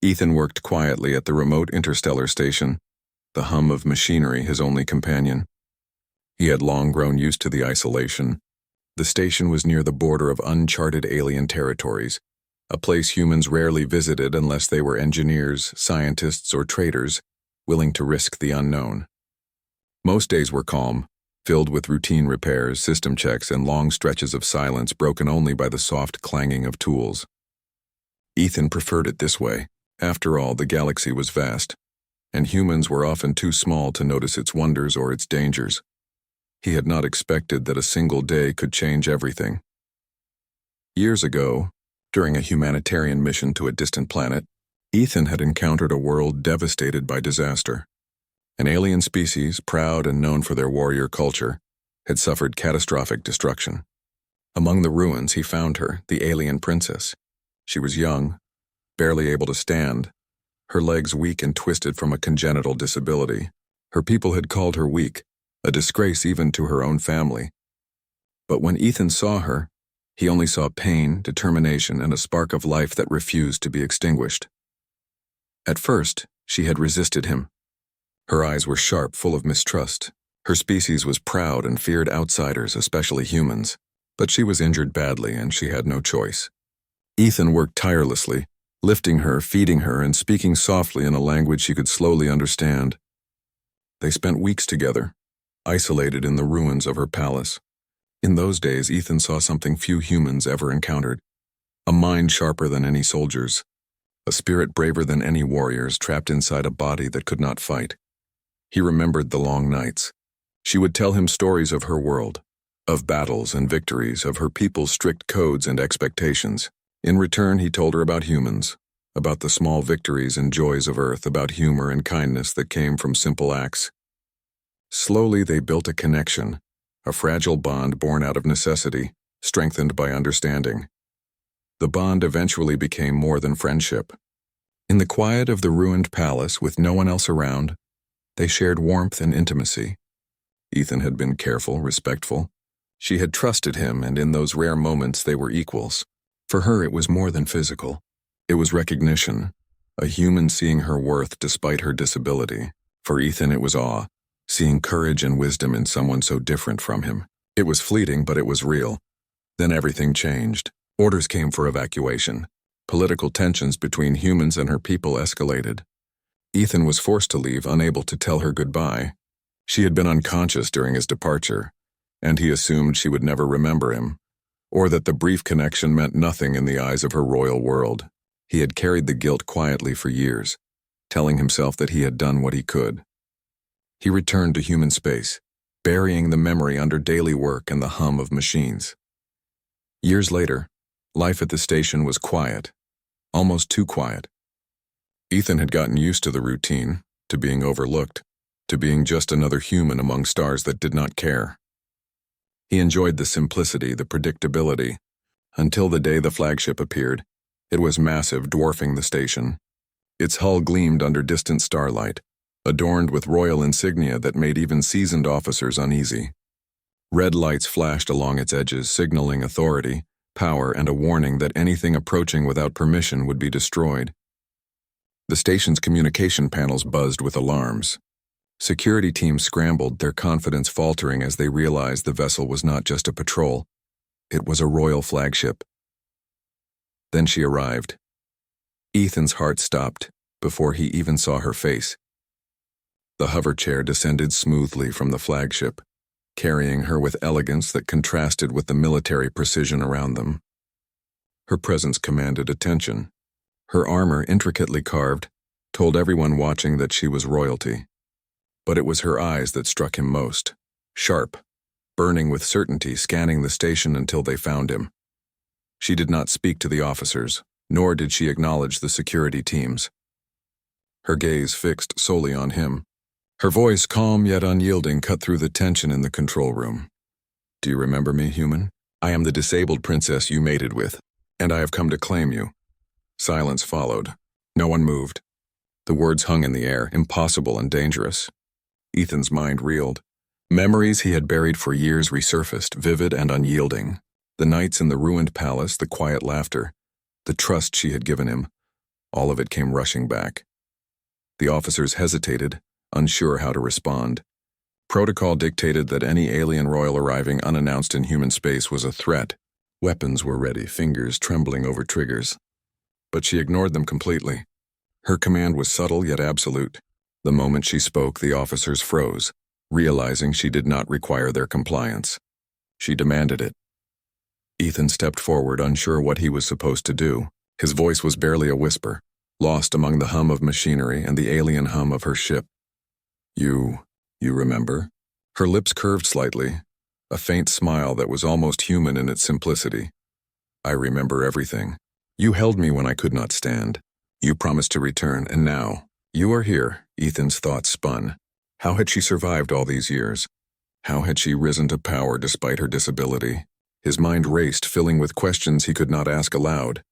Ethan worked quietly at the remote interstellar station, the hum of machinery his only companion. He had long grown used to the isolation. The station was near the border of uncharted alien territories, a place humans rarely visited unless they were engineers, scientists, or traders willing to risk the unknown. Most days were calm, filled with routine repairs, system checks, and long stretches of silence broken only by the soft clanging of tools. Ethan preferred it this way. After all, the galaxy was vast, and humans were often too small to notice its wonders or its dangers. He had not expected that a single day could change everything. Years ago, during a humanitarian mission to a distant planet, Ethan had encountered a world devastated by disaster. An alien species, proud and known for their warrior culture, had suffered catastrophic destruction. Among the ruins, he found her, the alien princess. She was young, barely able to stand, her legs weak and twisted from a congenital disability. Her people had called her weak, a disgrace even to her own family. But when Ethan saw her, he only saw pain, determination, and a spark of life that refused to be extinguished. At first, she had resisted him. Her eyes were sharp, full of mistrust. Her species was proud and feared outsiders, especially humans. But she was injured badly, and she had no choice. Ethan worked tirelessly, lifting her, feeding her, and speaking softly in a language she could slowly understand. They spent weeks together, isolated in the ruins of her palace. In those days, Ethan saw something few humans ever encountered. A mind sharper than any soldier's. A spirit braver than any warrior's, trapped inside a body that could not fight. He remembered the long nights. She would tell him stories of her world, of battles and victories, of her people's strict codes and expectations. In return, he told her about humans, about the small victories and joys of Earth, about humor and kindness that came from simple acts. Slowly, they built a connection, a fragile bond born out of necessity, strengthened by understanding. The bond eventually became more than friendship. In the quiet of the ruined palace, with no one else around, they shared warmth and intimacy. Ethan had been careful, respectful. She had trusted him, and in those rare moments they were equals. For her, it was more than physical. It was recognition, a human seeing her worth despite her disability. For Ethan, it was awe, seeing courage and wisdom in someone so different from him. It was fleeting, but it was real. Then everything changed. Orders came for evacuation. Political tensions between humans and her people escalated. Ethan was forced to leave, unable to tell her goodbye. She had been unconscious during his departure, and he assumed she would never remember him, or that the brief connection meant nothing in the eyes of her royal world. He had carried the guilt quietly for years, telling himself that he had done what he could. He returned to human space, burying the memory under daily work and the hum of machines. Years later, life at the station was quiet, almost too quiet. Ethan had gotten used to the routine, to being overlooked, to being just another human among stars that did not care. He enjoyed the simplicity, the predictability, until the day the flagship appeared. It was massive, dwarfing the station. Its hull gleamed under distant starlight, adorned with royal insignia that made even seasoned officers uneasy. Red lights flashed along its edges, signaling authority, power, and a warning that anything approaching without permission would be destroyed. The station's communication panels buzzed with alarms. Security teams scrambled, their confidence faltering as they realized the vessel was not just a patrol. It was a royal flagship. Then she arrived. Ethan's heart stopped before he even saw her face. The hover chair descended smoothly from the flagship, carrying her with elegance that contrasted with the military precision around them. Her presence commanded attention. Her armor, intricately carved, told everyone watching that she was royalty. But it was her eyes that struck him most, sharp, burning with certainty, scanning the station until they found him. She did not speak to the officers, nor did she acknowledge the security teams. Her gaze fixed solely on him. Her voice, calm yet unyielding, cut through the tension in the control room. "Do you remember me, human? I am the disabled princess you mated with, and I have come to claim you." Silence followed. No one moved. The words hung in the air, impossible and dangerous. Ethan's mind reeled. Memories he had buried for years resurfaced, vivid and unyielding. The nights in the ruined palace, the quiet laughter, the trust she had given him. All of it came rushing back. The officers hesitated, unsure how to respond. Protocol dictated that any alien royal arriving unannounced in human space was a threat. Weapons were ready, fingers trembling over triggers. But she ignored them completely. Her command was subtle yet absolute. The moment she spoke, the officers froze, realizing she did not require their compliance. She demanded it. Ethan stepped forward, unsure what he was supposed to do. His voice was barely a whisper, lost among the hum of machinery and the alien hum of her ship. You remember? Her lips curved slightly, a faint smile that was almost human in its simplicity. I remember everything. You held me when I could not stand. You promised to return, and now, you are here. Ethan's thoughts spun. How had she survived all these years? How had she risen to power despite her disability? His mind raced, filling with questions he could not ask aloud.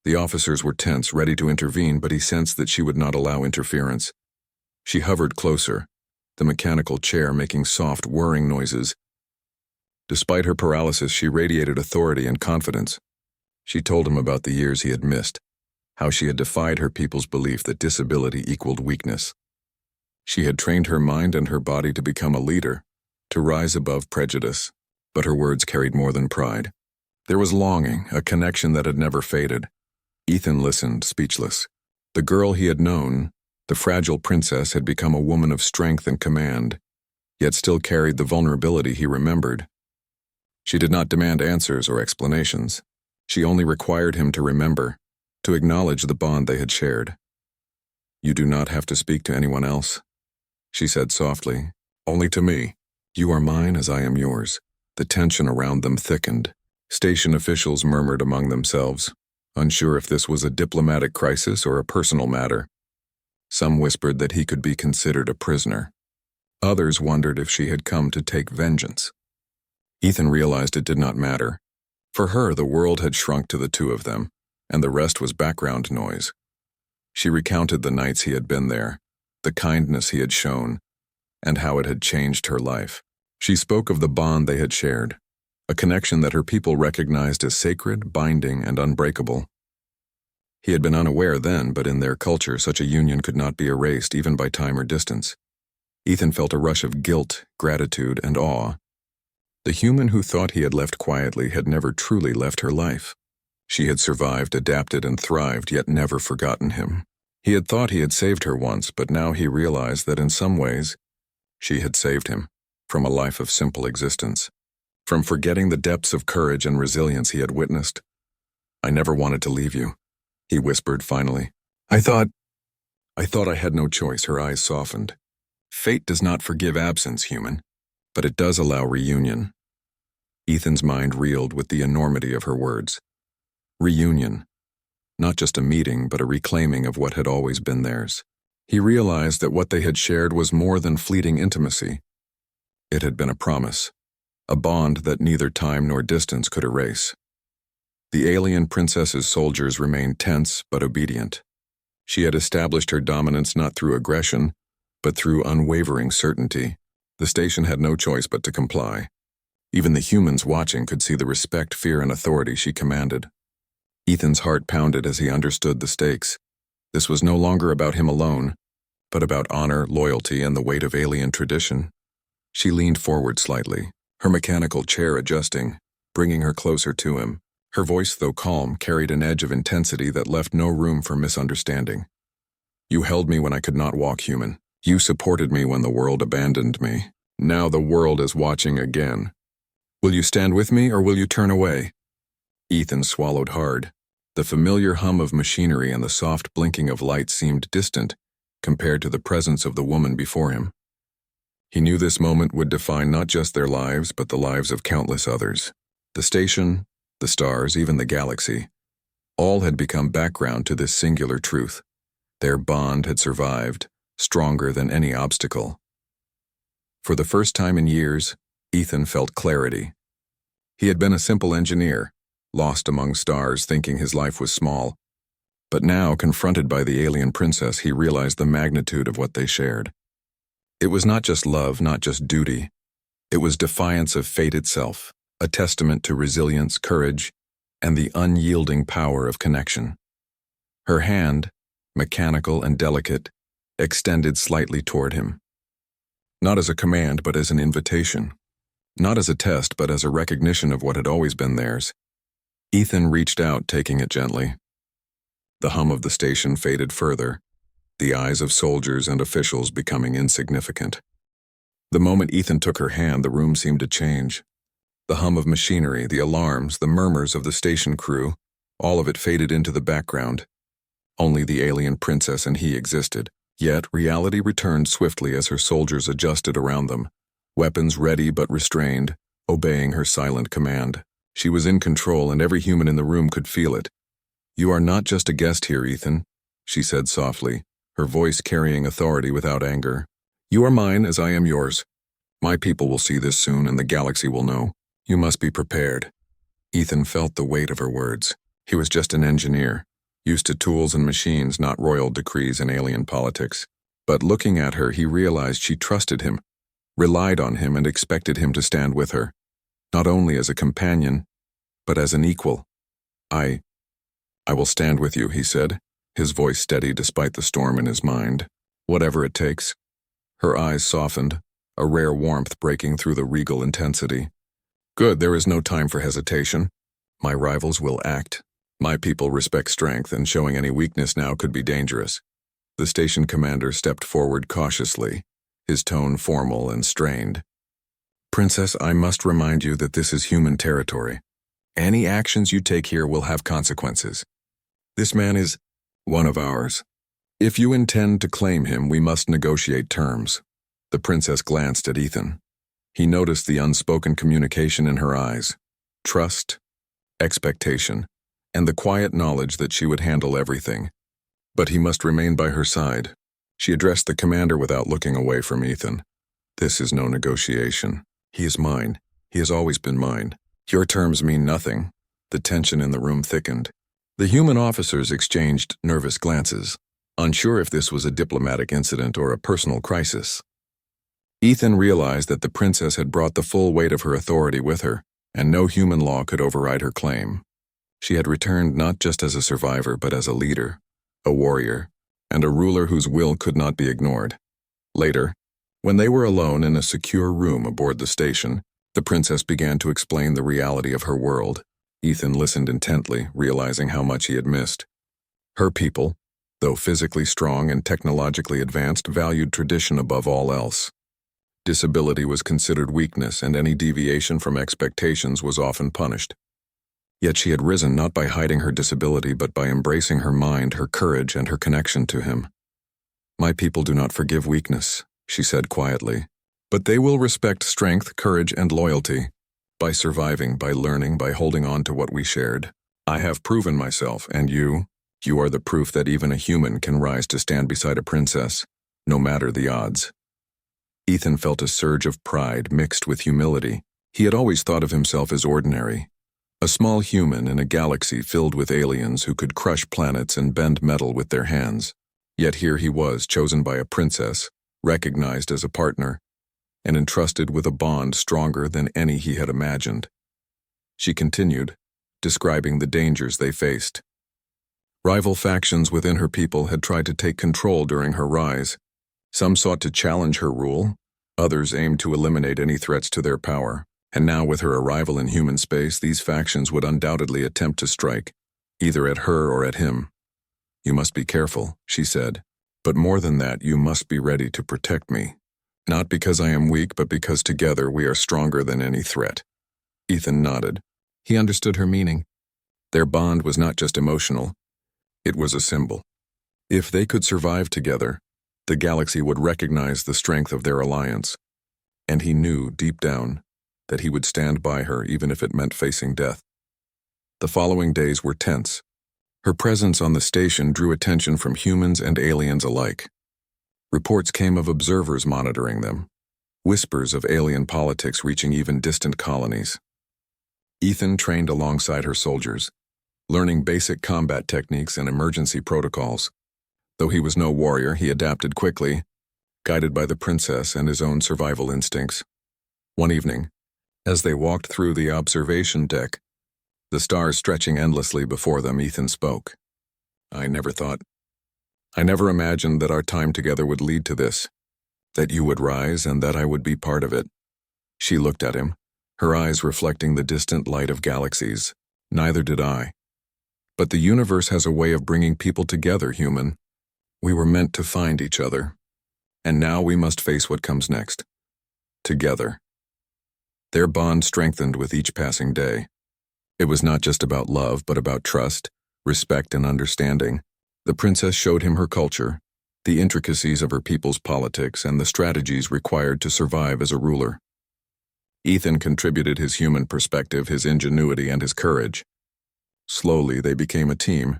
The officers were tense, ready to intervene, but he sensed that she would not allow interference. She hovered closer, the mechanical chair making soft, whirring noises. Despite her paralysis, she radiated authority and confidence. She told him about the years he had missed, how she had defied her people's belief that disability equaled weakness. She had trained her mind and her body to become a leader, to rise above prejudice, but her words carried more than pride. There was longing, a connection that had never faded. Ethan listened, speechless. The girl he had known, the fragile princess, had become a woman of strength and command, yet still carried the vulnerability he remembered. She did not demand answers or explanations. She only required him to remember, to acknowledge the bond they had shared. You do not have to speak to anyone else, she said softly. Only to me. You are mine as I am yours. The tension around them thickened. Station officials murmured among themselves, unsure if this was a diplomatic crisis or a personal matter. Some whispered that he could be considered a prisoner. Others wondered if she had come to take vengeance. Ethan realized it did not matter. For her, the world had shrunk to the two of them, and the rest was background noise. She recounted the nights he had been there, the kindness he had shown, and how it had changed her life. She spoke of the bond they had shared, a connection that her people recognized as sacred, binding, and unbreakable. He had been unaware then, but in their culture such a union could not be erased even by time or distance. Ethan felt a rush of guilt, gratitude, and awe. The human who thought he had left quietly had never truly left her life. She had survived, adapted, and thrived, yet never forgotten him. He had thought he had saved her once, but now he realized that in some ways, she had saved him from a life of simple existence, from forgetting the depths of courage and resilience he had witnessed. I never wanted to leave you, he whispered finally. I thought I had no choice. Her eyes softened. Fate does not forgive absence, human, but it does allow reunion. Ethan's mind reeled with the enormity of her words. Reunion. Not just a meeting, but a reclaiming of what had always been theirs. He realized that what they had shared was more than fleeting intimacy. It had been a promise, a bond that neither time nor distance could erase. The alien princess's soldiers remained tense but obedient. She had established her dominance not through aggression, but through unwavering certainty. The station had no choice but to comply. Even the humans watching could see the respect, fear, and authority she commanded. Ethan's heart pounded as he understood the stakes. This was no longer about him alone, but about honor, loyalty, and the weight of alien tradition. She leaned forward slightly, her mechanical chair adjusting, bringing her closer to him. Her voice, though calm, carried an edge of intensity that left no room for misunderstanding. You held me when I could not walk, human. You supported me when the world abandoned me. Now the world is watching again. Will you stand with me or will you turn away? Ethan swallowed hard. The familiar hum of machinery and the soft blinking of light seemed distant compared to the presence of the woman before him. He knew this moment would define not just their lives, but the lives of countless others. The station, the stars, even the galaxy, all had become background to this singular truth. Their bond had survived, stronger than any obstacle. For the first time in years, Ethan felt clarity. He had been a simple engineer, lost among stars, thinking his life was small. But now, confronted by the alien princess, he realized the magnitude of what they shared. It was not just love, not just duty. It was defiance of fate itself, a testament to resilience, courage, and the unyielding power of connection. Her hand, mechanical and delicate, extended slightly toward him. Not as a command, but as an invitation. Not as a test, but as a recognition of what had always been theirs. Ethan reached out, taking it gently. The hum of the station faded further, the eyes of soldiers and officials becoming insignificant. The moment Ethan took her hand, the room seemed to change. The hum of machinery, the alarms, the murmurs of the station crew, all of it faded into the background. Only the alien princess and he existed. Yet reality returned swiftly as her soldiers adjusted around them, weapons ready but restrained, obeying her silent command. She was in control, and every human in the room could feel it. "You are not just a guest here, Ethan," she said softly, her voice carrying authority without anger. "You are mine as I am yours. My people will see this soon, and the galaxy will know. You must be prepared." Ethan felt the weight of her words. He was just an engineer, used to tools and machines, not royal decrees and alien politics. But looking at her, he realized she trusted him, relied on him, and expected him to stand with her, not only as a companion, but as an equal. I will stand with you," he said, his voice steady despite the storm in his mind. "Whatever it takes." Her eyes softened, a rare warmth breaking through the regal intensity. "Good, there is no time for hesitation. My rivals will act. My people respect strength, and showing any weakness now could be dangerous." The station commander stepped forward cautiously, his tone formal and strained. "Princess, I must remind you that this is human territory. Any actions you take here will have consequences. This man is one of ours. If you intend to claim him, we must negotiate terms." The princess glanced at Ethan. He noticed the unspoken communication in her eyes, trust, expectation, and the quiet knowledge that she would handle everything. But he must remain by her side. She addressed the commander without looking away from Ethan. "This is no negotiation. He is mine. He has always been mine. Your terms mean nothing." The tension in the room thickened. The human officers exchanged nervous glances, unsure if this was a diplomatic incident or a personal crisis. Ethan realized that the princess had brought the full weight of her authority with her, and no human law could override her claim. She had returned not just as a survivor, but as a leader, a warrior, and a ruler whose will could not be ignored. Later, when they were alone in a secure room aboard the station, the princess began to explain the reality of her world. Ethan listened intently, realizing how much he had missed. Her people, though physically strong and technologically advanced, valued tradition above all else. Disability was considered weakness, and any deviation from expectations was often punished. Yet she had risen not by hiding her disability, but by embracing her mind, her courage, and her connection to him. "My people do not forgive weakness," she said quietly, "but they will respect strength, courage, and loyalty. By surviving, by learning, by holding on to what we shared. I have proven myself, and you are the proof that even a human can rise to stand beside a princess, no matter the odds." Ethan felt a surge of pride mixed with humility. He had always thought of himself as ordinary, a small human in a galaxy filled with aliens who could crush planets and bend metal with their hands. Yet here he was, chosen by a princess, recognized as a partner, and entrusted with a bond stronger than any he had imagined. She continued, describing the dangers they faced. Rival factions within her people had tried to take control during her rise. Some sought to challenge her rule, others aimed to eliminate any threats to their power. And now, with her arrival in human space, these factions would undoubtedly attempt to strike, either at her or at him. "You must be careful," she said. "But more than that, you must be ready to protect me. Not because I am weak, but because together we are stronger than any threat." Ethan nodded. He understood her meaning. Their bond was not just emotional. It was a symbol. If they could survive together, the galaxy would recognize the strength of their alliance. And he knew, deep down, that he would stand by her even if it meant facing death. The following days were tense. Her presence on the station drew attention from humans and aliens alike. Reports came of observers monitoring them, whispers of alien politics reaching even distant colonies. Ethan trained alongside her soldiers, learning basic combat techniques and emergency protocols. Though he was no warrior, he adapted quickly, guided by the princess and his own survival instincts. One evening, as they walked through the observation deck, the stars stretching endlessly before them, Ethan spoke. I never thought I never imagined that our time together would lead to this, that you would rise and that I would be part of it." She looked at him, her eyes reflecting the distant light of galaxies. "Neither did I. But the universe has a way of bringing people together, human. We were meant to find each other. And now we must face what comes next. Together." Their bond strengthened with each passing day. It was not just about love, but about trust, respect, and understanding. The princess showed him her culture, the intricacies of her people's politics, and the strategies required to survive as a ruler. Ethan contributed his human perspective, his ingenuity, and his courage. Slowly, they became a team,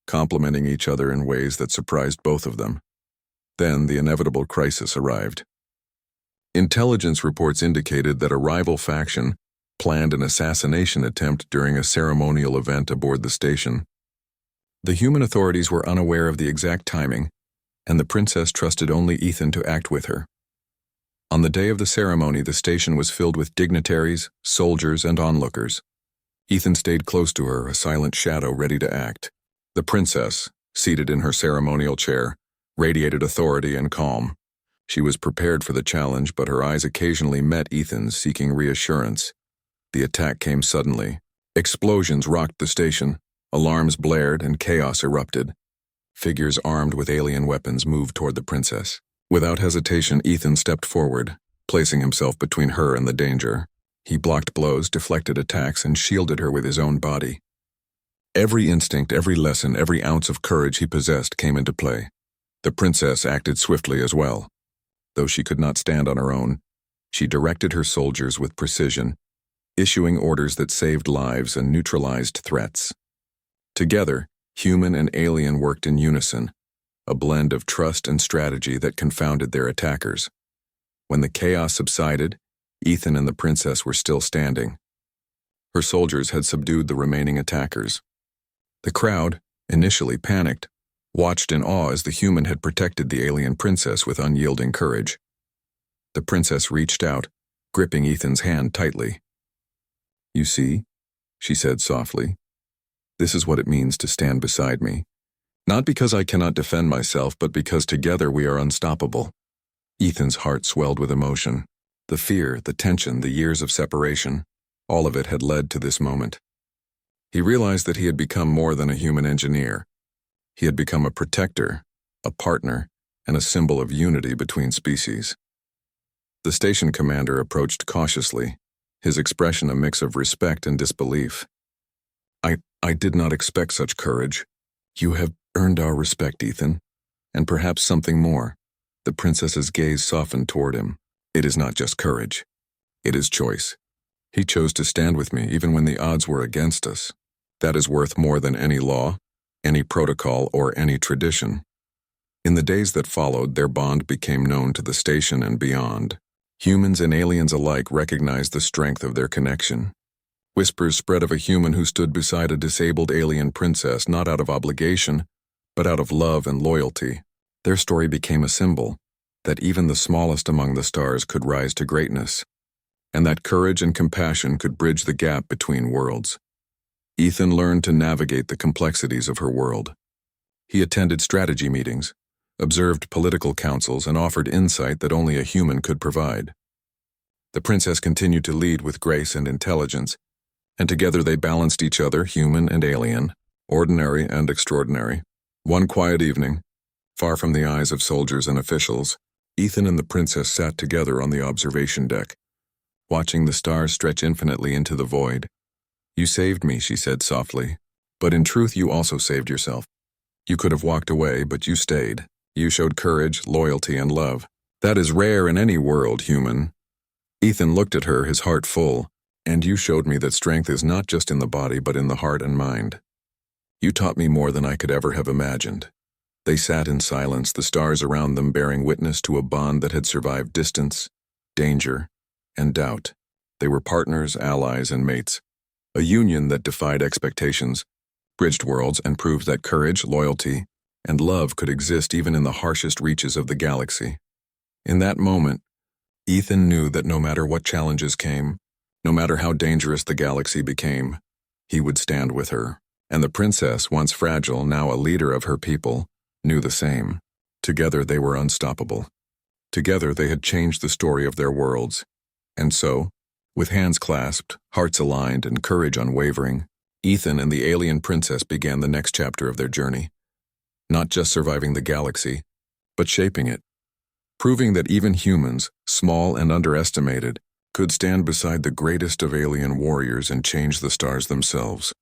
complementing each other in ways that surprised both of them. Then the inevitable crisis arrived. Intelligence reports indicated that a rival faction planned an assassination attempt during a ceremonial event aboard the station. The human authorities were unaware of the exact timing, and the princess trusted only Ethan to act with her. On the day of the ceremony, the station was filled with dignitaries, soldiers, and onlookers. Ethan stayed close to her, a silent shadow ready to act. The princess, seated in her ceremonial chair, radiated authority and calm. She was prepared for the challenge, but her eyes occasionally met Ethan's, seeking reassurance. The attack came suddenly. Explosions rocked the station, alarms blared, and chaos erupted. Figures armed with alien weapons moved toward the princess. Without hesitation, Ethan stepped forward, placing himself between her and the danger. He blocked blows, deflected attacks, and shielded her with his own body. Every instinct, every lesson, every ounce of courage he possessed came into play. The princess acted swiftly as well. Though she could not stand on her own, she directed her soldiers with precision, issuing orders that saved lives and neutralized threats. Together, human and alien worked in unison, a blend of trust and strategy that confounded their attackers. When the chaos subsided, Ethan and the princess were still standing. Her soldiers had subdued the remaining attackers. The crowd, initially panicked, watched in awe as the human had protected the alien princess with unyielding courage. The princess reached out, gripping Ethan's hand tightly. "You see," she said softly, "this is what it means to stand beside me. Not because I cannot defend myself, but because together we are unstoppable." Ethan's heart swelled with emotion. The fear, the tension, the years of separation, all of it had led to this moment. He realized that he had become more than a human engineer. He had become a protector, a partner, and a symbol of unity between species. The station commander approached cautiously, his expression a mix of respect and disbelief. I did not expect such courage. You have earned our respect, Ethan, and perhaps something more." The princess's gaze softened toward him. "It is not just courage. It is choice. He chose to stand with me even when the odds were against us. That is worth more than any law, any protocol, or any tradition." In the days that followed, their bond became known to the station and beyond. Humans and aliens alike recognized the strength of their connection. Whispers spread of a human who stood beside a disabled alien princess, not out of obligation, but out of love and loyalty. Their story became a symbol that even the smallest among the stars could rise to greatness, and that courage and compassion could bridge the gap between worlds. Ethan learned to navigate the complexities of her world. He attended strategy meetings, observed political councils, and offered insight that only a human could provide. The princess continued to lead with grace and intelligence, and together they balanced each other, human and alien, ordinary and extraordinary. One quiet evening, far from the eyes of soldiers and officials, Ethan and the princess sat together on the observation deck, watching the stars stretch infinitely into the void. "You saved me," she said softly, "but in truth you also saved yourself. You could have walked away, but you stayed. You showed courage, loyalty, and love. That is rare in any world, human." Ethan looked at her, his heart full. "And you showed me that strength is not just in the body, but in the heart and mind. You taught me more than I could ever have imagined." They sat in silence, the stars around them bearing witness to a bond that had survived distance, danger, and doubt. They were partners, allies, and mates, a union that defied expectations, bridged worlds, and proved that courage, loyalty, and love could exist even in the harshest reaches of the galaxy. In that moment, Ethan knew that no matter what challenges came, no matter how dangerous the galaxy became, he would stand with her. And the princess, once fragile, now a leader of her people, knew the same. Together they were unstoppable. Together they had changed the story of their worlds. And so, with hands clasped, hearts aligned, and courage unwavering, Ethan and the alien princess began the next chapter of their journey. Not just surviving the galaxy, but shaping it. Proving that even humans, small and underestimated, could stand beside the greatest of alien warriors and change the stars themselves.